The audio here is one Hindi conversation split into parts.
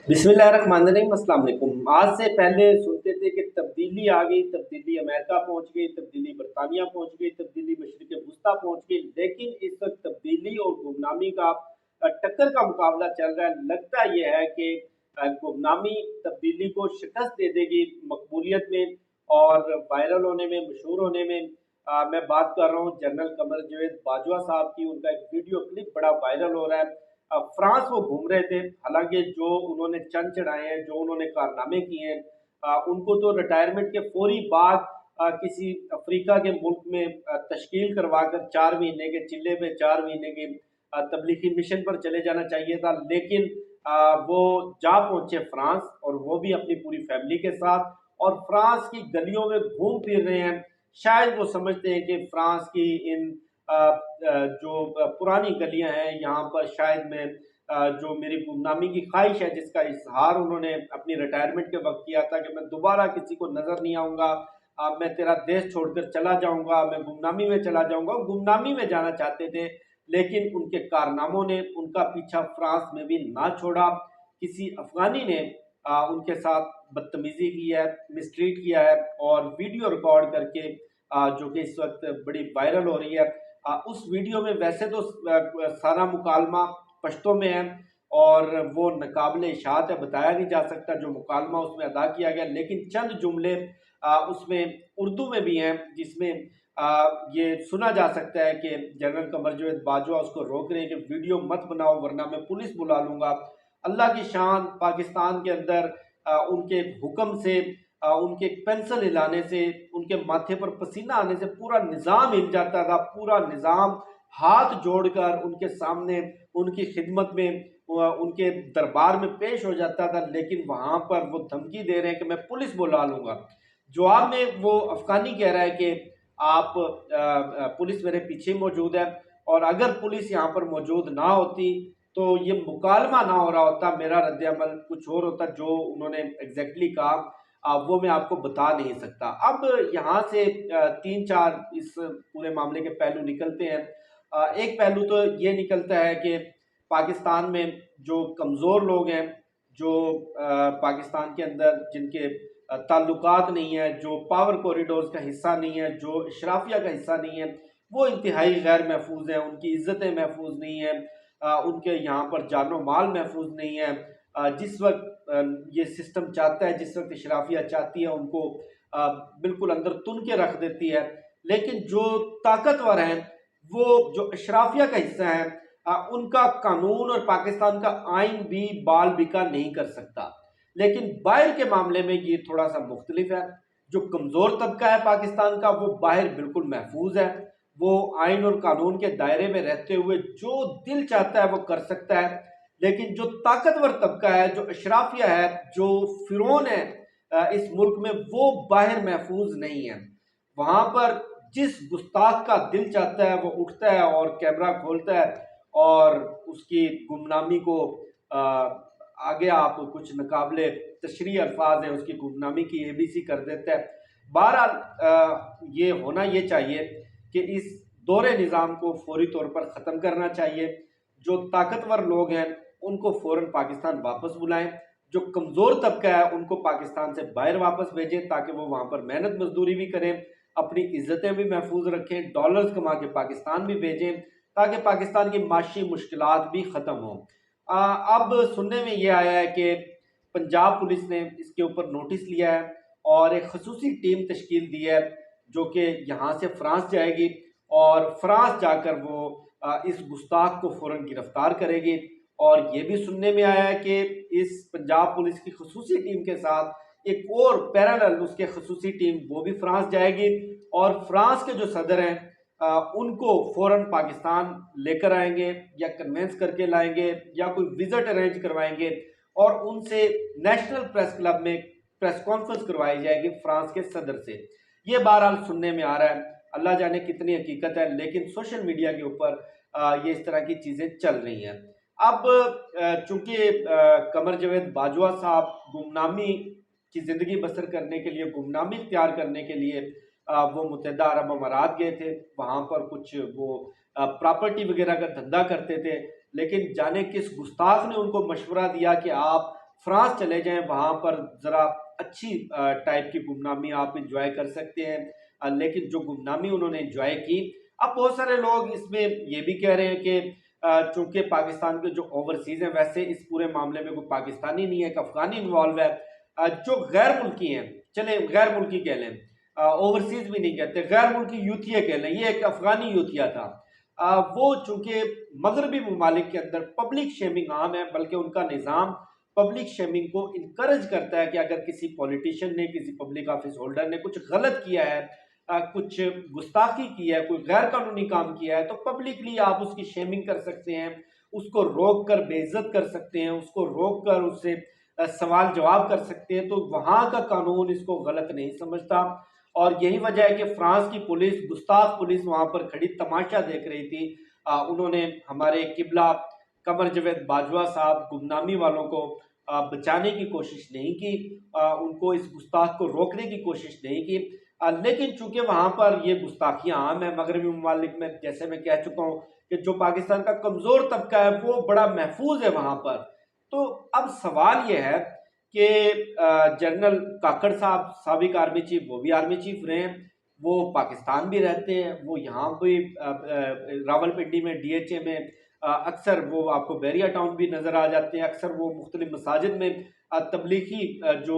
बिस्मिल्लाहिर्रहमानिर्रहीम, अस्सलाम वालेकुम। आज से पहले सुनते थे कि तब्दीली आ गई, तब्दीली अमेरिका पहुंच गई, तब्दीली बरतानिया पहुंच गई, तब्दीली मशरिक़ वुस्ता पहुंच गई। लेकिन इस वक्त तब्दीली और गुमनामी का टक्कर का मुकाबला चल रहा है। लगता यह है कि गुमनामी तब्दीली को शिकस्त दे देगी मकबूलियत में और वायरल होने में, मशहूर होने में। मैं बात कर रहा हूँ जनरल कमर जावेद बाजवा साहब की। उनका एक वीडियो क्लिप बड़ा वायरल हो रहा है। फ्रांस वो घूम रहे थे, हालांकि जो उन्होंने चंद चढ़ाए हैं, जो उन्होंने कारनामे किए हैं, उनको तो रिटायरमेंट के फौरी बाद किसी अफ्रीका के मुल्क में तश्कील करवाकर 4 महीने के चिल्ले पे 4 महीने के तबलीगी मिशन पर चले जाना चाहिए था। लेकिन वो जा पहुंचे फ्रांस, और वो भी अपनी पूरी फैमिली के साथ, और फ्रांस की गलियों में घूम फिर रहे हैं। शायद वो समझते हैं कि फ्रांस की इन जो पुरानी गलियां हैं, यहाँ पर शायद मैं जो मेरी गुमनामी की ख्वाहिश है, जिसका इजहार उन्होंने अपनी रिटायरमेंट के वक्त किया था कि मैं दोबारा किसी को नजर नहीं आऊंगा, मैं तेरा देश छोड़कर चला जाऊंगा, मैं गुमनामी में चला जाऊंगा। गुमनामी में जाना चाहते थे, लेकिन उनके कारनामों ने उनका पीछा फ्रांस में भी ना छोड़ा। किसी अफगानी ने उनके साथ बदतमीजी की है, मिसट्रीट किया है, और वीडियो रिकॉर्ड करके जो कि इस वक्त बड़ी वायरल हो रही है। उस वीडियो में वैसे तो सारा मुकालमा पश्तो में है, और वो नाकाबिले इशाअत है, बताया नहीं जा सकता जो मुकालमा उसमें अदा किया गया। लेकिन चंद जुमले उसमें उर्दू में भी हैं, जिसमें ये सुना जा सकता है कि जनरल कमर जावेद बाजवा उसको रोक रहे हैं कि वीडियो मत बनाओ वरना मैं पुलिस बुला लूंगा। अल्लाह की शान, पाकिस्तान के अंदर उनके हुक्म से, उनके पेंसिल हिलाने से, उनके माथे पर पसीना आने से पूरा निज़ाम हिल जाता था। पूरा निज़ाम हाथ जोड़कर उनके सामने, उनकी खिदमत में, उनके दरबार में पेश हो जाता था। लेकिन वहां पर वो धमकी दे रहे हैं कि मैं पुलिस बुला लूंगा। जवाब में वो अफगानी कह रहा है कि आप पुलिस मेरे पीछे मौजूद है, और अगर पुलिस यहाँ पर मौजूद ना होती तो ये मुकालमा ना हो रहा होता, मेरा रद्द-ए-अमल कुछ और होता। जो उन्होंने एग्जैक्टली कहा वो मैं आपको बता नहीं सकता। अब यहाँ से 3-4 इस पूरे मामले के पहलू निकलते हैं। एक पहलू तो ये निकलता है कि पाकिस्तान में जो कमज़ोर लोग हैं, जो पाकिस्तान के अंदर जिनके ताल्लुकात नहीं है, जो पावर कॉरिडोर्स का हिस्सा नहीं है, जो अशराफिया का हिस्सा नहीं है, वो इंतहाई गैर महफूज हैं। उनकी इज्जतें महफूज नहीं हैं, उनके यहाँ पर जानो माल महफूज नहीं है। जिस वक्त ये सिस्टम चाहता है, जिस वक्त अशराफिया चाहती है, उनको बिल्कुल अंदर तुन के रख देती है। लेकिन जो ताकतवर हैं, वो जो अशराफिया का हिस्सा है, उनका कानून और पाकिस्तान का आइन भी बाल बिका नहीं कर सकता। लेकिन बाहर के मामले में ये थोड़ा सा मुख्तलिफ है। जो कमजोर तबका है पाकिस्तान का, वो बाहर बिल्कुल महफूज है। वो आइन और कानून के दायरे में रहते हुए जो दिल चाहता है वो कर सकता है। लेकिन जो ताकतवर तबका है, जो अशराफिया है, जो फिरौन है इस मुल्क में, वो बाहर महफूज नहीं है। वहां पर जिस गुस्ताख का दिल चाहता है वो उठता है और कैमरा खोलता है, और उसकी गुमनामी को आगे आप कुछ नकाबले तशरीह अल्फाज हैं उसकी गुमनामी की एबीसी कर देता है। बहरहाल ये होना ये चाहिए कि इस दौरे निज़ाम को फौरी तौर पर ख़त्म करना चाहिए। जो ताकतवर लोग हैं उनको फ़ौरन पाकिस्तान वापस बुलाएं, जो कमज़ोर तबका है उनको पाकिस्तान से बाहर वापस भेजें, ताकि वो वहाँ पर मेहनत मजदूरी भी करें, अपनी इज्जतें भी महफूज रखें, डॉलर्स कमा के पाकिस्तान भी भेजें, ताकि पाकिस्तान की माशी मुश्किलात भी ख़त्म हों। अब सुनने में ये आया है कि पंजाब पुलिस ने इसके ऊपर नोटिस लिया है और एक खसूसी टीम तश्कील दी है, जो कि यहाँ से फ्रांस जाएगी, और फ्रांस जाकर वो इस गुस्ताख को फौरन गिरफ्तार करेगी। और ये भी सुनने में आया है कि इस पंजाब पुलिस की खसूसी टीम के साथ एक और पैरेलल उसके खसूसी टीम वो भी फ्रांस जाएगी, और फ्रांस के जो सदर हैं उनको फौरन पाकिस्तान लेकर आएंगे, या कन्वेंस करके लाएंगे, या कोई विजिट अरेंज करवाएंगे, और उनसे नेशनल प्रेस क्लब में प्रेस कॉन्फ्रेंस करवाई जाएगी फ्रांस के सदर से। ये बहरहाल सुनने में आ रहा है, अल्लाह जाने कितनी हकीकत है, लेकिन सोशल मीडिया के ऊपर ये इस तरह की चीजें चल रही हैं। अब चूंकि कमर जावेद बाजवा साहब गुमनामी की जिंदगी बसर करने के लिए, गुमनामी इख्तियार करने के लिए वो मुत्तहदा अरब अमारात गए थे। वहां पर कुछ वो प्रॉपर्टी वगैरह का धंधा करते थे। लेकिन जाने किस गुस्ताख ने उनको मशवरा दिया कि आप फ्रांस चले जाएं, वहाँ पर ज़रा अच्छी टाइप की गुमनामी आप इंजॉय कर सकते हैं। लेकिन जो गुमनामी उन्होंने इंजॉय की, अब बहुत सारे लोग इसमें ये भी कह रहे हैं कि चूंकि पाकिस्तान के जो ओवरसीज हैं, वैसे इस पूरे मामले में कोई पाकिस्तानी नहीं है, एक अफगानी इन्वॉल्व है। जो गैर मुल्की हैं, चले गैर मुल्की कह लें, ओवरसीज भी नहीं कहते, गैर मुल्की यूथिया कह लें, ये एक अफगानी यूथिया था। वो चूंकि मगरबी ममालिक के अंदर पब्लिक शेमिंग आम है, बल्कि उनका निज़ाम पब्लिक शेमिंग को इनकरेज करता है कि अगर किसी पॉलिटिशियन ने, किसी पब्लिक ऑफिस होल्डर ने कुछ गलत किया है, कुछ गुस्ताखी की है, कोई गैर कानूनी काम किया है, तो पब्लिकली आप उसकी शेमिंग कर सकते हैं, उसको रोक कर बेइज्जत कर सकते हैं, उसको रोक कर उससे सवाल जवाब कर सकते हैं। तो वहाँ का कानून इसको गलत नहीं समझता, और यही वजह है कि फ्रांस की पुलिस, गुस्ताख पुलिस वहाँ पर खड़ी तमाशा देख रही थी। उन्होंने हमारे किबला कमर जवेद बाजवा साहब गुमनामी वालों को बचाने की कोशिश नहीं की, उनको इस गुस्ताख को रोकने की कोशिश नहीं की। लेकिन चूंकि वहां पर ये गुस्ताखियां आम है मगरबी ममालिक में, जैसे मैं कह चुका हूँ कि जो पाकिस्तान का कमजोर तबका है वो बड़ा महफूज है वहां पर। तो अब सवाल ये है कि जनरल काकड़ साहब, साबिक आर्मी चीफ, वो भी आर्मी चीफ रहे हैं, वो पाकिस्तान भी रहते हैं, वो यहाँ भी रावलपिंडी में डीएचए में अक्सर वो आपको बैरिया टाउन भी नजर आ जाते हैं, अक्सर वो मुख्तलिफ मसाजिद में तबलीगी जो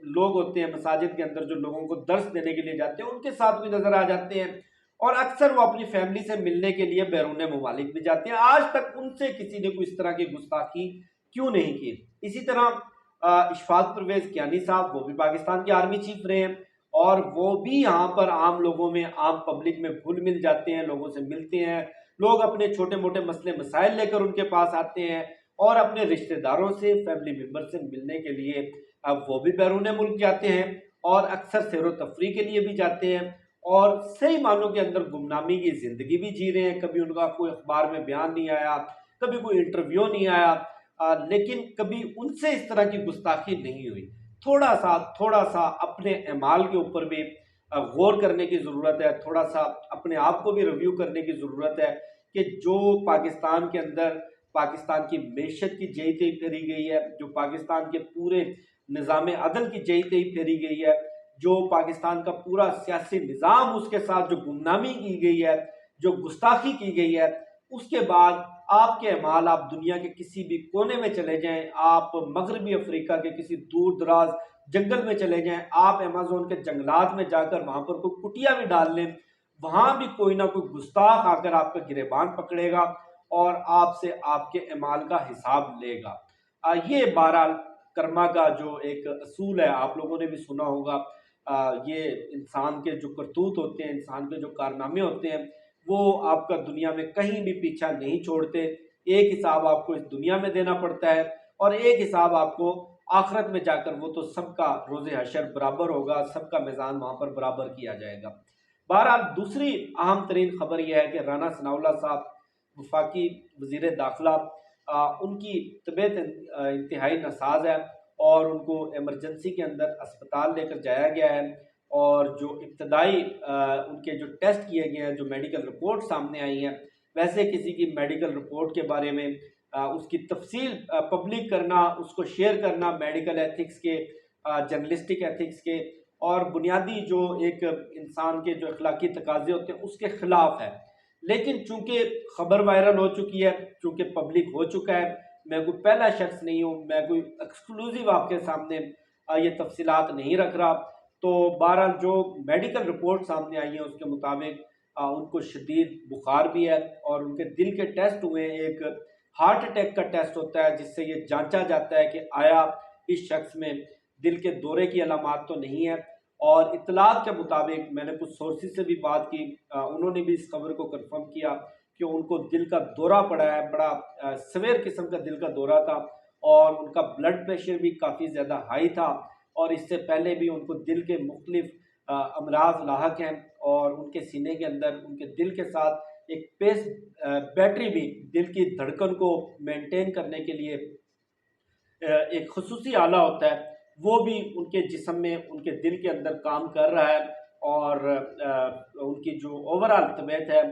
लोग होते हैं मसाजिद के अंदर, जो लोगों को दर्स देने के लिए जाते हैं, उनके साथ भी नजर आ जाते हैं, और अक्सर वो अपनी फैमिली से मिलने के लिए बैरून ममालिक भी जाते हैं। आज तक उनसे किसी ने कोई इस तरह की गुस्ताखी क्यों नहीं की। इसी तरह इशफाक परवेज कियानी साहब, वो भी पाकिस्तान के आर्मी चीफ रहे हैं, और वो भी यहाँ पर आम लोगों में, आम पब्लिक में घुल मिल जाते हैं, लोगों से मिलते हैं, लोग अपने छोटे मोटे मसले मसाइल लेकर उनके पास आते हैं, और अपने रिश्तेदारों से, फैमिली मेम्बर से मिलने के लिए अब वो भी बैरून मुल्क जाते हैं, और अक्सर सैर तफरी के लिए भी जाते हैं, और सही मानों के अंदर गुमनामी की जिंदगी भी जी रहे हैं। कभी उनका कोई अखबार में बयान नहीं आया, कभी कोई इंटरव्यू नहीं आया, लेकिन कभी उनसे इस तरह की गुस्ताखी नहीं हुई। थोड़ा सा अपने अमाल के ऊपर भी गौर करने की ज़रूरत है, थोड़ा सा अपने आप को भी रिव्यू करने की ज़रूरत है कि जो पाकिस्तान के अंदर पाकिस्तान की मैशत की जई तई फेरी गई है, जो पाकिस्तान के पूरे निज़ाम अदल की जई तई फेरी गई है, जो पाकिस्तान का पूरा सियासी निज़ाम, उसके साथ जो गुमनामी की गई है, जो गुस्ताखी की गई है, उसके बाद आपके अमाल, आप दुनिया के किसी भी कोने में चले जाएं, आप मगरबी अफ्रीका के किसी दूर दराज जंगल में चले जाएं, आप अमेज़न के जंगलात में जाकर वहां पर कोई कुटिया भी डाल लें, वहां भी कोई ना कोई गुस्ताख आकर आपका गिरेबान पकड़ेगा और आपसे आपके अमाल का हिसाब लेगा। ये बहरहाल कर्मा का जो एक असूल है, आप लोगों ने भी सुना होगा। ये इंसान के जो करतूत होते हैं, इंसान के जो कारनामे होते हैं, वो आपका दुनिया में कहीं भी पीछा नहीं छोड़ते। एक हिसाब आपको इस दुनिया में देना पड़ता है, और एक हिसाब आपको आखिरत में जाकर, वो तो सबका रोज़े हशर बराबर होगा, सबका मीज़ान वहाँ पर बराबर किया जाएगा। बहरहाल दूसरी अहम तरीन खबर यह है कि राना सनाउल्लाह साहब, वफाकी वज़ीर दाखिला, उनकी तबीयत इंतहाई नासाज है, और उनको इमरजेंसी के अंदर अस्पताल लेकर जाया गया है, और जो इब्तदाई उनके जो टेस्ट किए गए हैं, जो मेडिकल रिपोर्ट सामने आई हैं, वैसे किसी की मेडिकल रिपोर्ट के बारे में उसकी तफसील पब्लिक करना, उसको शेयर करना मेडिकल एथिक्स के, जर्नलिस्टिक एथिक्स के, और बुनियादी जो एक इंसान के जो अखलाकी तकाजे होते हैं, उसके खिलाफ है। लेकिन चूंकि खबर वायरल हो चुकी है, चूंकि पब्लिक हो चुका है, मैं कोई पहला शख्स नहीं हूँ, मैं कोई एक्सक्लूसिव आपके सामने ये तफसीलात नहीं रख रहा। तो बहरहाल जो मेडिकल रिपोर्ट सामने आई है, उसके मुताबिक उनको शदीद बुखार भी है, और उनके दिल के टेस्ट हुए हैं। एक हार्ट अटैक का टेस्ट होता है, जिससे ये जांचा जाता है कि आया इस शख्स में दिल के दौरे की अलामात तो नहीं है। और इतलात के मुताबिक, मैंने कुछ सोर्सेज से भी बात की, उन्होंने भी इस खबर को कंफर्म किया कि उनको दिल का दौरा पड़ा है, बड़ा सवेर किस्म का दिल का दौरा था, और उनका ब्लड प्रेशर भी काफ़ी ज़्यादा हाई था, और इससे पहले भी उनको दिल के मुख्तलिफ अमराज लाहक हैं, और उनके सीने के अंदर उनके दिल के साथ एक पेस बैटरी भी दिल की धड़कन को मेंटेन करने के लिए एक खसूसी आला होता है, वो भी उनके जिस्म में, उनके दिल के अंदर काम कर रहा है, और उनकी जो ओवरऑल तबीयत है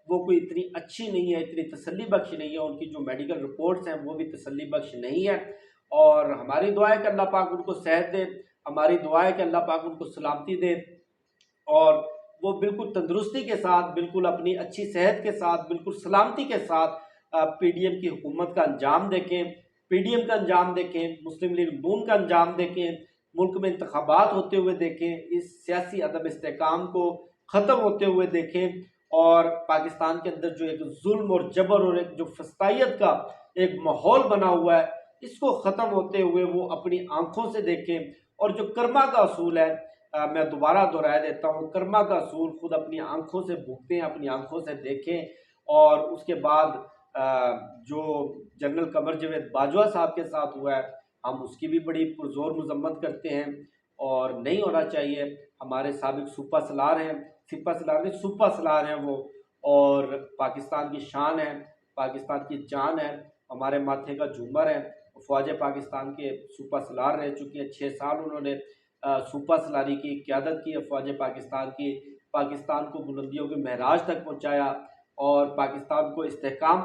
वो कोई इतनी अच्छी नहीं है, इतनी तसल्ली बख्श नहीं है, उनकी जो मेडिकल रिपोर्ट्स हैं वो भी तसल्ली बख्श नहीं है। और हमारी दुआ है कि अल्लाह पाक उनको सेहत दे, हमारी दुआ है कि अल्लाह पाक उनको सलामती दे और वो बिल्कुल तंदुरुस्ती के साथ, बिल्कुल अपनी अच्छी सेहत के साथ, बिल्कुल सलामती के साथ पीडीएम की हुकूमत का अंजाम देखें, पीडीएम का अंजाम देखें, मुस्लिम लीग नून का अंजाम देखें, मुल्क में इंतखाबात होते हुए देखें, इस सियासी अदम इस्तेकाम को ख़त्म होते हुए देखें और पाकिस्तान के अंदर जो एक जुल्म और जबर और एक जो फस्तायत का एक माहौल बना हुआ है, इसको ख़त्म होते हुए वो अपनी आंखों से देखें। और जो कर्मा का असूल है, मैं दोबारा दोहराया देता हूँ, कर्मा का असूल खुद अपनी आंखों से भुगतें, अपनी आंखों से देखें और उसके बाद जो जनरल कमर जावेद बाजवा साहब के साथ हुआ है, हम उसकी भी बड़ी पुरजोर मजम्मत करते हैं और नहीं होना चाहिए। हमारे साबिक सुपा सलार हैं, सिपा सलार नहीं सुपा सलार हैं वो, और पाकिस्तान की शान है, पाकिस्तान की जान है, हमारे माथे का झूमर है। फ़ौज पाकिस्तान के सुपा सलार रह चुके हैं, 6 साल उन्होंने सुपा सलारी की क़यादत की है फ़ौज पाकिस्तान की, पाकिस्तान को बुलंदियों के महराज तक पहुँचाया और पाकिस्तान को इस्तेहकाम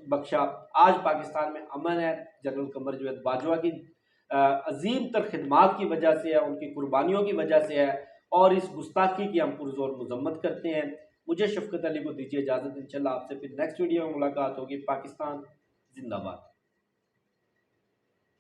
बख्शा। आज पाकिस्तान में अमन है, जनरल कमर जावेद बाजवा की अजीम तर खिदमात की वजह से है, उनकी कुर्बानियों की वजह से है और इस गुस्ताखी की हम पुरजोर मजम्मत करते हैं। मुझे शफ़क़त अली को दीजिए इजाज़त, इंशाल्लाह आपसे फिर नेक्स्ट वीडियो में मुलाकात होगी। पाकिस्तान जिंदाबाद।